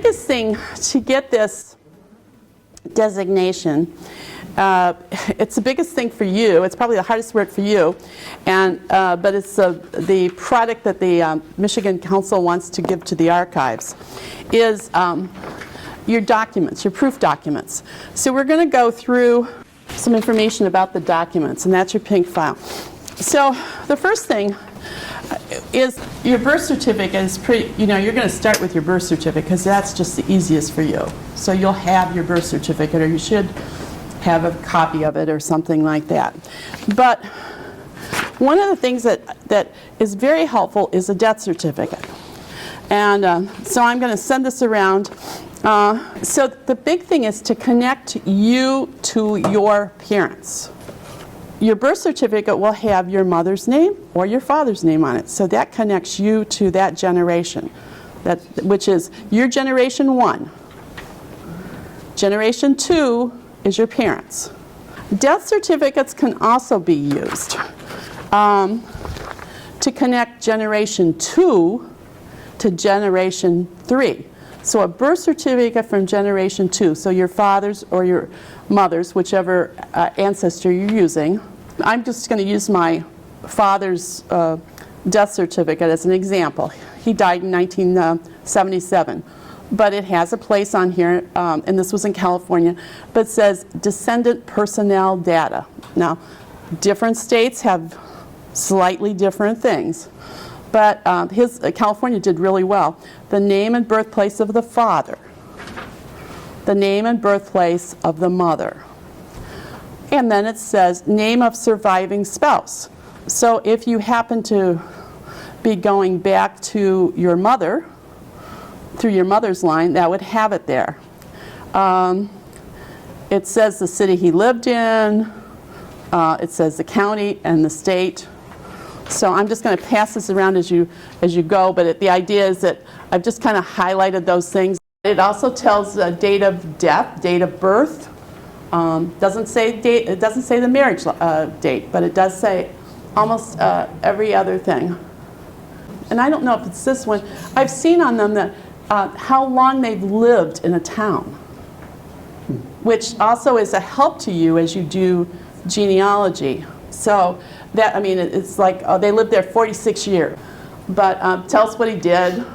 biggest thing to get this designation, it's the biggest thing for you. It's probably the hardest word for you, but it's the product that the Michigan Council wants to give to the archives, is your documents, your proof documents. So we're going to go through some information about the documents, and that's your pink file. So the first thing is your birth certificate is pretty, you're going to start with your birth certificate because that's just the easiest for you. So you'll have your birth certificate, or you should have a copy of it or something like that. But one of the things that is very helpful is a death certificate. And so I'm going to send this around. So the big thing is to connect you to your parents. Your birth certificate will have your mother's name or your father's name on it. So that connects you to that generation, which is your generation 1. Generation 2 is your parents. Death certificates can also be used to connect generation 2 to generation 3. So a birth certificate from generation 2, so your father's or your mother's, whichever ancestor you're using. I'm just going to use my father's death certificate as an example. He died in 1977. But it has a place on here, and this was in California, but it says descendant personnel data. Now, different states have slightly different things, but California did really well. The name and birthplace of the father, the name and birthplace of the mother, and then it says name of surviving spouse. So if you happen to be going back to your mother, through your mother's line, that would have it there. It says the city he lived in, it says the county and the state. So I'm just going to pass this around as you go, but the idea is that I've just kind of highlighted those things. It also tells the date of death, date of birth. Doesn't say date, it doesn't say the marriage date, but it does say almost every other thing. And I don't know if it's this one. I've seen on them that how long they've lived in a town, which also is a help to you as you do genealogy. So that, I mean, it's like, oh, they lived there 46 years. But tell us what he did.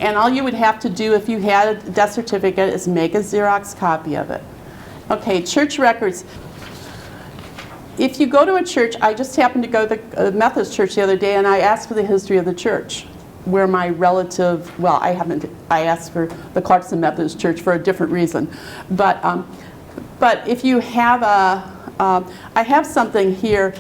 And all you would have to do if you had a death certificate is make a Xerox copy of it. Okay, church records. If you go to a church, I just happened to go to the Methodist church the other day, and I asked for the history of the church, where my relative, well, I asked for the Clarkston Methodist Church for a different reason. But if you have I have something here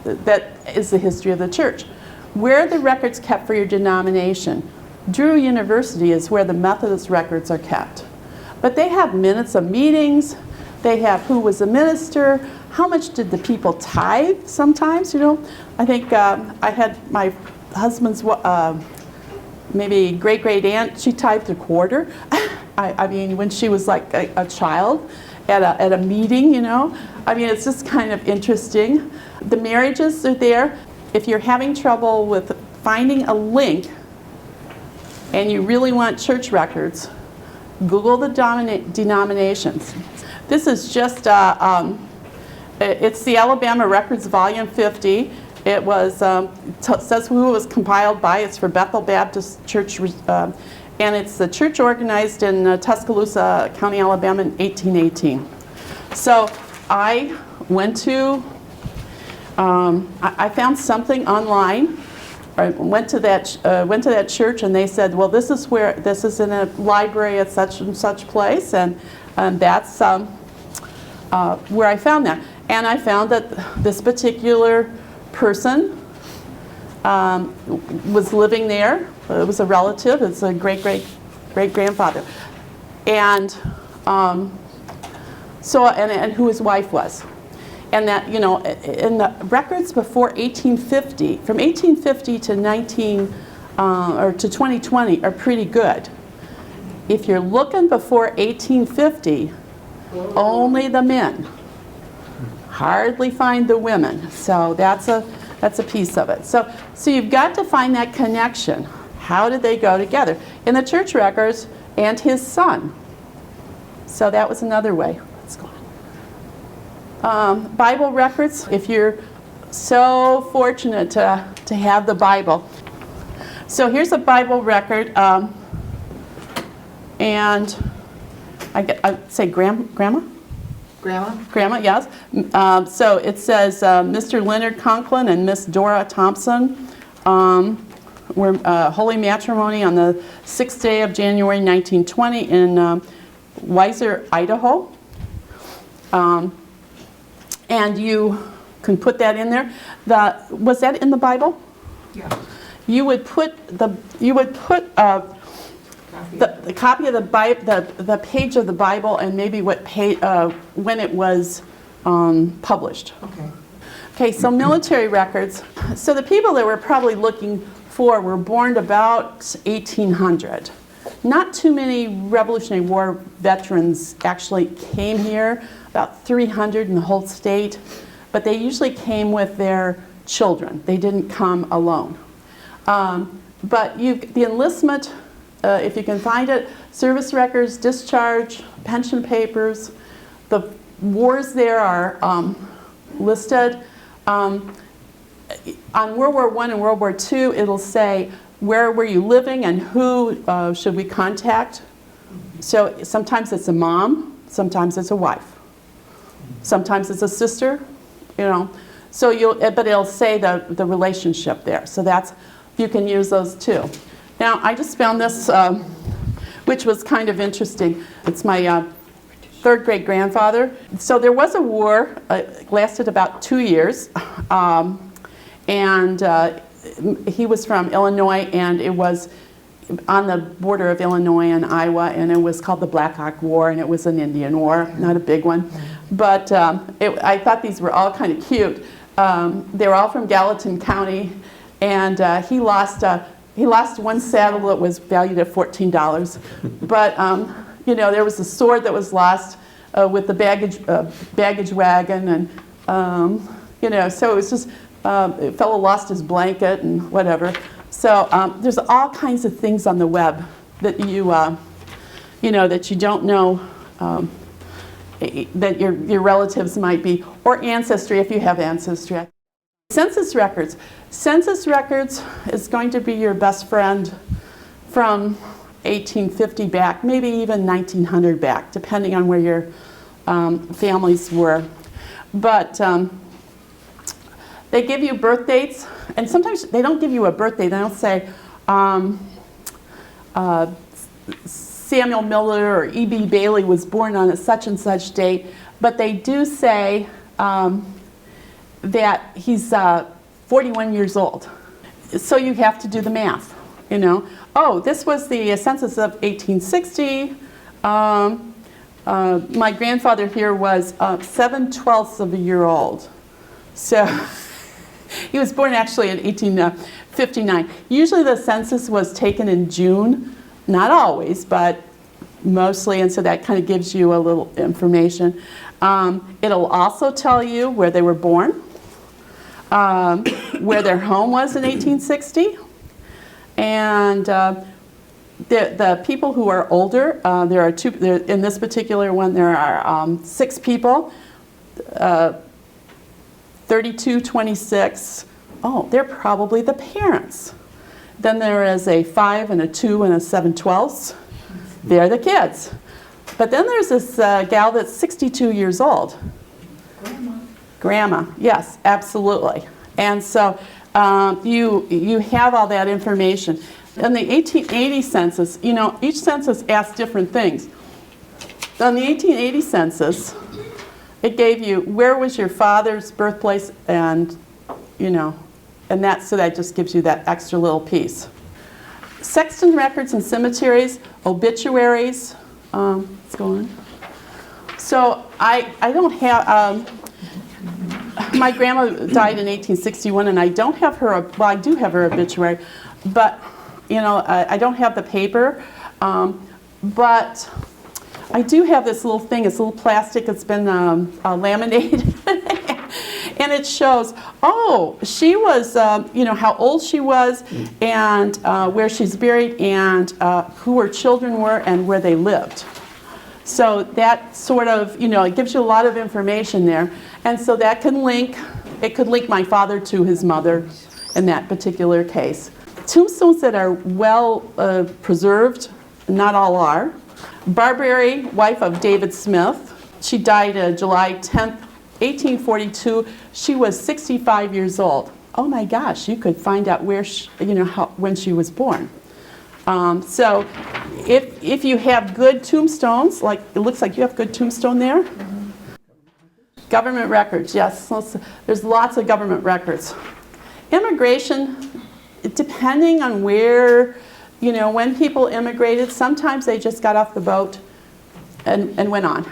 that is the history of the church. Where are the records kept for your denomination? Drew University is where the Methodist records are kept. But they have minutes of meetings, they have who was a minister, how much did the people tithe sometimes, I think I had my husband's maybe great-great aunt, she tithed a quarter. I mean, when she was like a child at a meeting, I mean, it's just kind of interesting. The marriages are there. If you're having trouble with finding a link and you really want church records, Google the denominations. This is just, it's the Alabama Records Volume 50. It was, says who it was compiled by. It's for Bethel Baptist Church, and it's the church organized in Tuscaloosa County, Alabama in 1818. So I went to, I found something online. I went to that church, and they said, well, this is in a library at such and such place, and that's where I found that. And I found that this particular person was living there. It was a relative. It's a great-grandfather, and so and who his wife was, and that in the records before 1850, from 1850 to 2020 are pretty good. If you're looking before 1850, only the men. Hardly find the women. So that's a piece of it. So you've got to find that connection. How did they go together? In the church records, and his son. So that was another way. Let's go on. Bible records, if you're so fortunate to have the Bible. So here's a Bible record, and I'd say Grandma? Grandma, yes. So it says Mr. Leonard Conklin and Miss Dora Thompson were holy matrimony on the 6th day of January 1920 in Weiser, Idaho. And you can put that in there. Was that in the Bible? Yeah. You would put the copy of the Bible, the page of the Bible, and maybe what page, when it was published. Okay. Okay, so military records. So the people that we're probably looking for were born about 1800. Not too many Revolutionary War veterans actually came here, about 300 in the whole state, but they usually came with their children. They didn't come alone. But the enlistment, if you can find it, service records, discharge, pension papers, the wars there are listed. On World War I and World War II, it'll say where were you living and who should we contact. So sometimes it's a mom, sometimes it's a wife, sometimes it's a sister, you know. So but it'll say the relationship there. So you can use those too. Now I just found this, which was kind of interesting. It's my third great grandfather. So there was a war, it lasted about 2 years, and he was from Illinois, and it was on the border of Illinois and Iowa, and it was called the Black Hawk War, and it was an Indian war, not a big one. But I thought these were all kind of cute. They were all from Gallatin County, and he lost one saddle that was valued at $14. But you know, there was a sword that was lost with the baggage wagon, and you know, so it was just a fellow lost his blanket and whatever. So there's all kinds of things on the web that you know, that you don't know that your relatives might be, or ancestry if you have ancestry. Census records. Census records is going to be your best friend from 1850 back, maybe even 1900 back, depending on where your families were. But they give you birth dates, and sometimes they don't give you a birthday. They don't say Samuel Miller or E.B. Bailey was born on a such and such date, but they do say that he's 41 years old. So you have to do the math, you know. Oh, this was the census of 1860. My grandfather here was 7/12 of a year old. So he was born actually in 1859. Usually the census was taken in June, not always, but mostly, and so that kind of gives you a little information. It'll also tell you where they were born, where their home was in 1860, and the people who are older, there are in this particular one, there are 6 people, 32, 26, oh, they're probably the parents. Then there is a 5 and a 2 and a 7/12. They're the kids. But then there's this gal that's 62 years old. Grandma, yes, absolutely. And so you have all that information. In the 1880 census, you know, each census asked different things. On the 1880 census, it gave you where was your father's birthplace, and you know, and so that just gives you that extra little piece. Sexton Records and cemeteries, obituaries. Let's go on. So I don't have. My grandma died in 1861, and I don't have her. Well, I do have her obituary, but you know, I don't have the paper. But I do have this little thing. It's a little plastic. It's been laminated, And it shows, oh, she was, how old she was, and where she's buried, and who her children were, and where they lived. So that sort of, it gives you a lot of information there. And so that can link, it could link my father to his mother in that particular case. Tombstones that are well preserved, not all are. Barbary, wife of David Smith. She died July 10th, 1842. She was 65 years old. Oh my gosh, you could find out where when she was born. So if you have good tombstones, like it looks like you have good tombstone there. Mm-hmm. Government records, yes. There's lots of government records. Immigration, depending on where, when people immigrated, sometimes they just got off the boat and went on.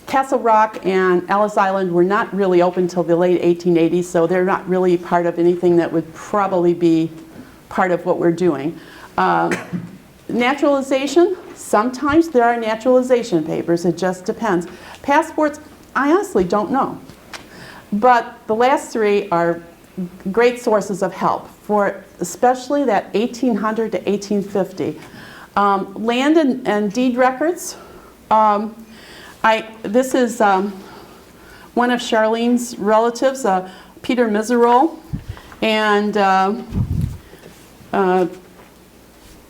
Castle Rock and Ellis Island were not really open until the late 1880s, so they're not really part of anything that would probably be part of what we're doing. Naturalization, sometimes there are naturalization papers, it just depends. Passports, I honestly don't know. But the last three are great sources of help for especially that 1800 to 1850. Land and deed records. This is one of Charlene's relatives, Peter Miserole, and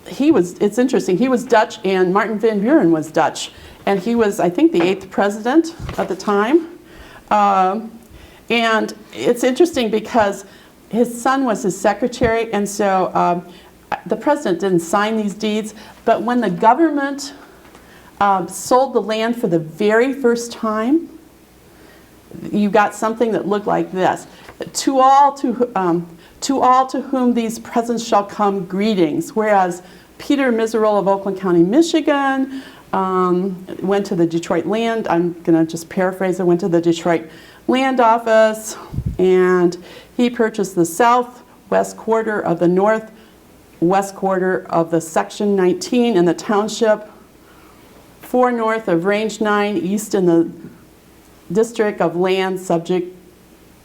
it's interesting, he was Dutch and Martin Van Buren was Dutch, and he was, I think, the 8th president at the time. And it's interesting because his son was his secretary, and so the president didn't sign these deeds, but when the government sold the land for the very first time, you got something that looked like this. To all to whom these presents shall come, greetings. Whereas Peter Miserole of Oakland County, Michigan, went to the Detroit Land, I'm going to just paraphrase it, went to the Detroit Land Office, and he purchased the southwest quarter of the northwest quarter of the Section 19 in the township, 4 north of Range 9, east in the district of land subject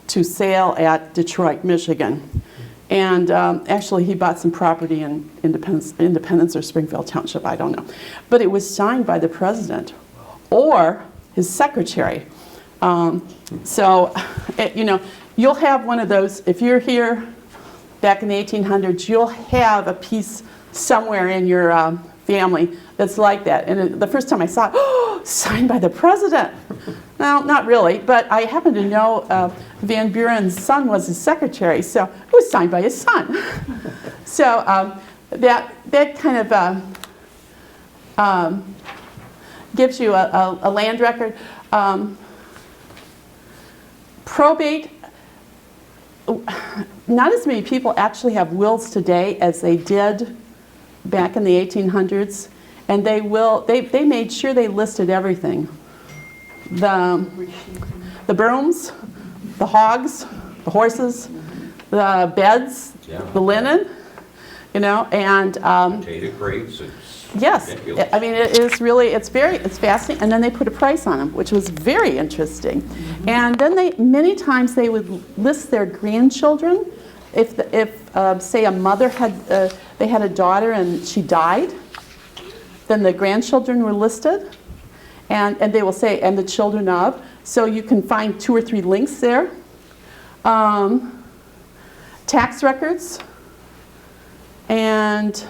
to sale at Detroit, Michigan. And actually he bought some property in Independence or Springfield Township, I don't know. But it was signed by the president or his secretary. You'll have one of those, if you're here back in the 1800s, you'll have a piece somewhere in your family that's like that. And the first time I saw it, oh, signed by the president. Well, not really, but I happen to know Van Buren's son was his secretary, so it was signed by his son. So that kind of gives you a land record. Probate, not as many people actually have wills today as they did back in the 1800s, and they made sure they listed everything. The brooms, the hogs, the horses, the beds, the linen, and potato crates. yes, ridiculous. I mean it's fascinating. And then they put a price on them, which was very interesting. Mm-hmm. And then many times they would list their grandchildren. If say a mother had they had a daughter and she died, then the grandchildren were listed. And they will say, and the children of. So you can find 2 or 3 links there. Tax records and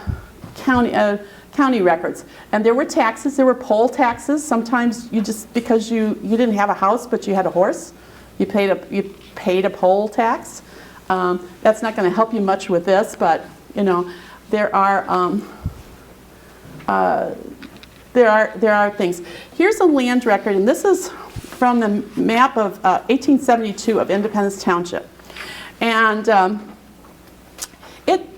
county records. And there were taxes. There were poll taxes. Sometimes because you didn't have a house but you had a horse, you paid a poll tax. That's not going to help you much with this, but there are things. Here's a land record, and this is from the map of 1872 of Independence Township. And it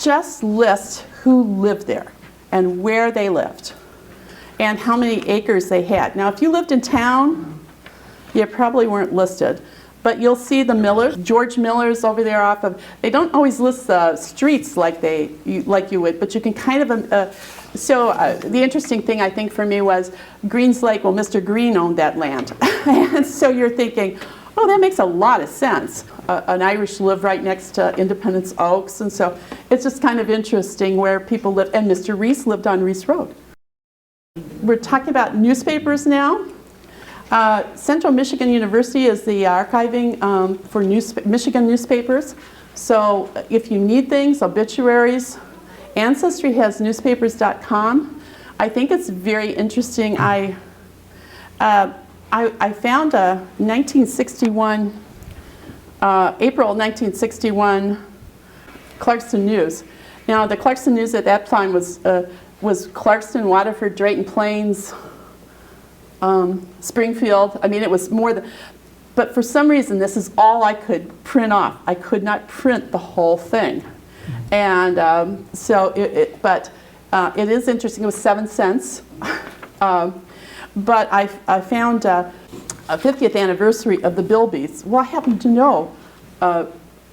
just lists who lived there and where they lived and how many acres they had. Now, if you lived in town, you probably weren't listed. But you'll see the Millers, George Miller's over there off of, they don't always list the streets like you would, but you can kind of, the interesting thing I think for me was Green's Lake, well, Mr. Green owned that land. And so you're thinking, oh, that makes a lot of sense. An Irish lived right next to Independence Oaks, and so it's just kind of interesting where people live, and Mr. Reese lived on Reese Road. We're talking about newspapers now. Central Michigan University is the archiving for Michigan newspapers. So if you need things, obituaries, Ancestry has newspapers.com. I think it's very interesting. I found a 1961, April 1961 Clarkston News. Now the Clarkston News at that time was Clarkston, Waterford, Drayton Plains, Springfield. I mean, it was more than, but for some reason, this is all I could print off. I could not print the whole thing. And it is interesting. It was 7 cents. But I found a 50th anniversary of the Bilbys. Well, I happen to know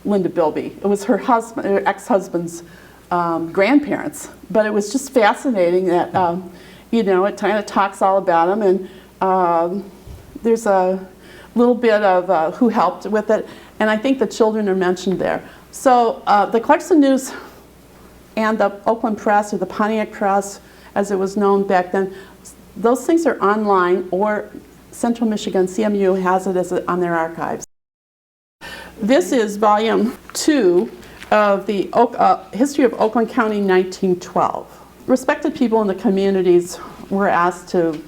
Linda Bilby. It was her husband, her ex-husband's grandparents. But it was just fascinating that, it kind of talks all about them. And there's a little bit of who helped with it. And I think the children are mentioned there. So the Clarkston News and the Oakland Press, or the Pontiac Press, as it was known back then, those things are online, or Central Michigan, CMU has it on their archives. This is volume 2 of the History of Oakland County 1912. Respected people in the communities were asked to,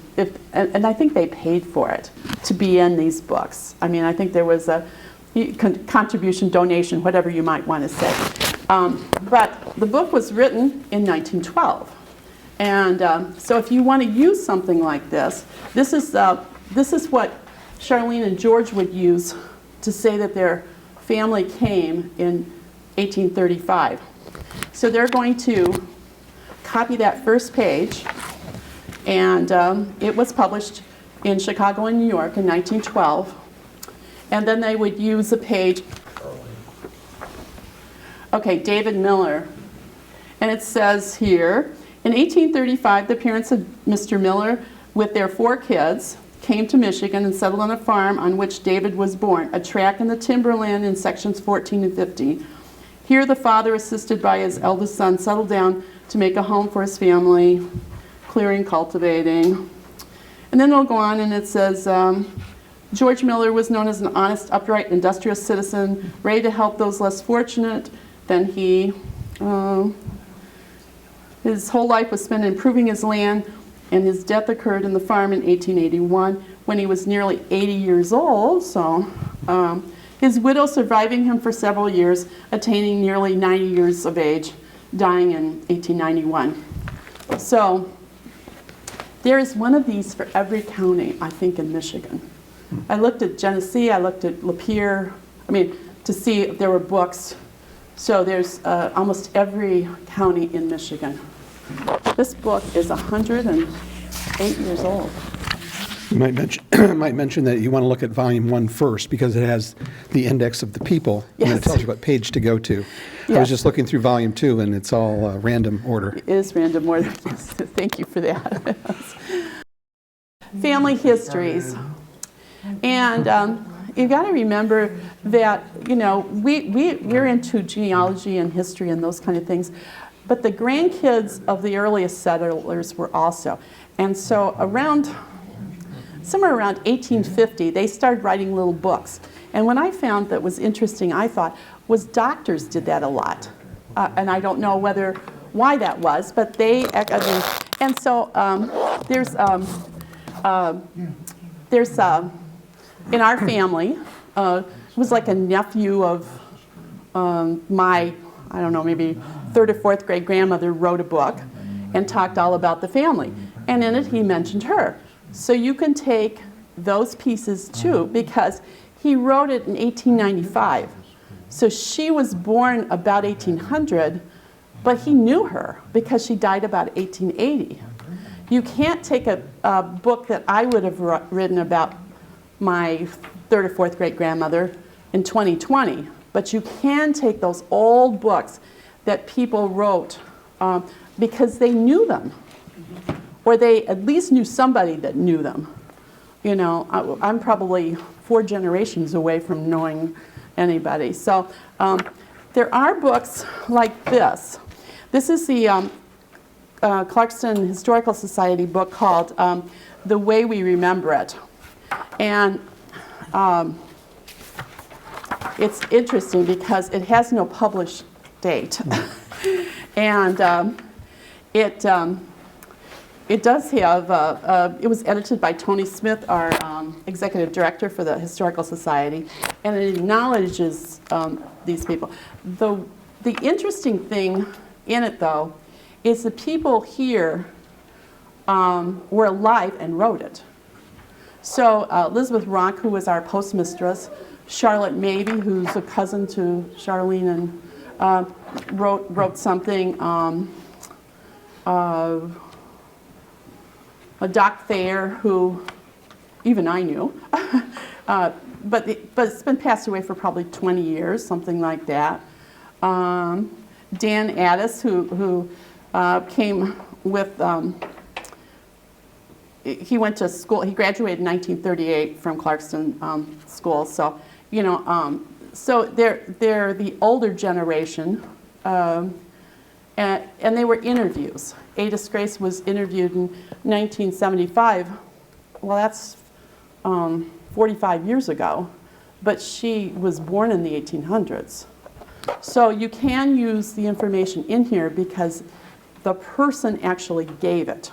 and I think they paid for it, to be in these books. I mean, I think there was a contribution, donation, whatever you might want to say. But the book was written in 1912. And so if you want to use something like this, this is what Charlene and George would use to say that their family came in 1835. So they're going to copy that first page, and it was published in Chicago and New York in 1912. And then they would use a page, okay, David Miller. And it says here, in 1835, the parents of Mr. Miller, with their 4 kids, came to Michigan and settled on a farm on which David was born, a tract in the timberland in sections 14 and 15. Here the father, assisted by his eldest son, settled down to make a home for his family, clearing, cultivating. And then it'll go on and it says, George Miller was known as an honest, upright, industrious citizen, ready to help those less fortunate than he. His whole life was spent improving his land, and his death occurred in the farm in 1881 when he was nearly 80 years old. So his widow surviving him for several years, attaining nearly 90 years of age, dying in 1891. So there is one of these for every county, I think, in Michigan. I looked at Genesee, I looked at Lapeer, to see if there were books. So there's almost every county in Michigan. This book is 108 years old. You might mention that you want to look at volume 1 first, because it has the index of the people, yes. And it tells you what page to go to. Yes. I was just looking through volume 2, and it's all random order. It is random order. Yes. Thank you for that. Family histories. And you've got to remember that, we're into genealogy and history and those kind of things, but the grandkids of the earliest settlers were also. And so somewhere around 1850, they started writing little books. And what I found that was interesting, I thought, was doctors did that a lot. And I don't know why that was, but and so there's in our family, it was like a nephew of my, I don't know, maybe 3rd or 4th grade grandmother wrote a book and talked all about the family. And in it, he mentioned her. So you can take those pieces too, because he wrote it in 1895. So she was born about 1800, but he knew her because she died about 1880. You can't take a book that I would have written about my third or fourth great grandmother in 2020. But you can take those old books that people wrote because they knew them, or they at least knew somebody that knew them. You know, I'm probably 4 generations away from knowing anybody. So there are books like this. This is the Clarkston Historical Society book called The Way We Remember It. And it's interesting because it has no published date. And it does have, it was edited by Tony Smith, our executive director for the Historical Society, and it acknowledges these people. The interesting thing in it, though, is the people here were alive and wrote it. So Elizabeth Rock, who was our postmistress, Charlotte Mabey, who's a cousin to Charlene, and wrote something. Doc Thayer, who even I knew, but it's been passed away for probably 20 years, something like that. Dan Addis, who came with, he went to school, he graduated in 1938 from Clarkston School, so, you know, so they're the older generation, and they were interviews. Ada Grace was interviewed in 1975. Well, that's 45 years ago, but she was born in the 1800s. So you can use the information in here because the person actually gave it.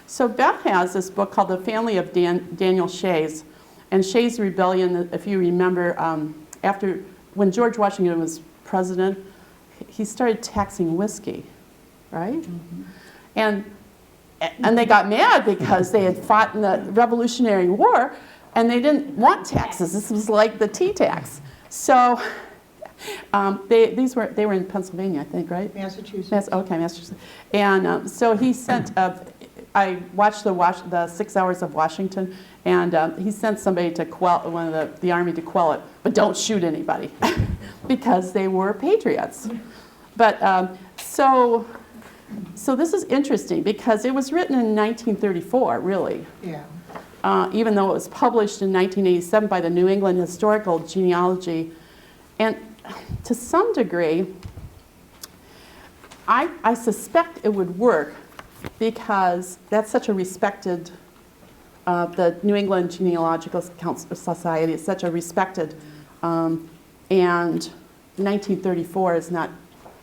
So Beth has this book called The Family of Daniel Shays. And Shays' Rebellion, if you remember, when George Washington was president, he started taxing whiskey, right? Mm-hmm. And they got mad because they had fought in the Revolutionary War and they didn't want taxes. This was like the tea tax. So they were in Pennsylvania, I think, right? Massachusetts. Okay, Massachusetts. And so he sent, I watched the 6 Hours of Washington, and he sent somebody to quell, one of the army to quell it, but don't shoot anybody because they were patriots. But so this is interesting because it was written in 1934, really. Yeah. Even though it was published in 1987 by the New England Historical Genealogy. And to some degree, I suspect it would work because that's such a respected, the New England Genealogical Society is such a respected, and 1934 is not,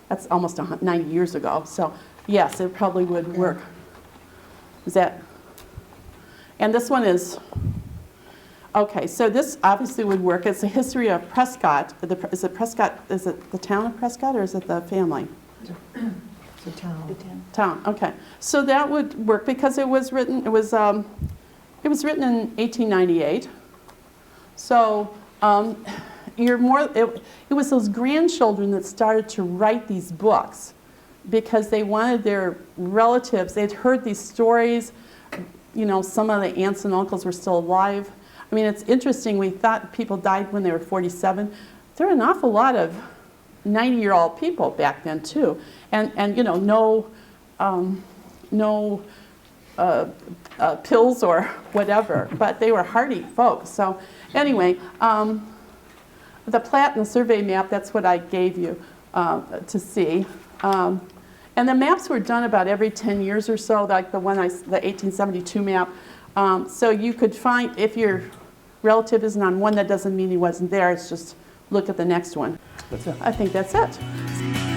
that's almost 90 years ago. So yes, it probably would work. Is that, and this one is, okay, so this obviously would work. It's a history of Prescott. Is it Prescott, is it the town of Prescott or is it the family? It's a town. Town, okay. So that would work because it was written, it was written in 1898. So you're more, it was those grandchildren that started to write these books because they wanted their relatives, they'd heard these stories, you know, some of the aunts and uncles were still alive. I mean, it's interesting, we thought people died when they were 47. There were an awful lot of 90-year-old people back then too. And you know, no pills or whatever, but they were hardy folks. So anyway, the plat and the survey map, that's what I gave you to see. And the maps were done about every 10 years or so, like the 1872 map. So you could find, if your relative isn't on one, that doesn't mean he wasn't there. It's just look at the next one. That's it. I think that's it.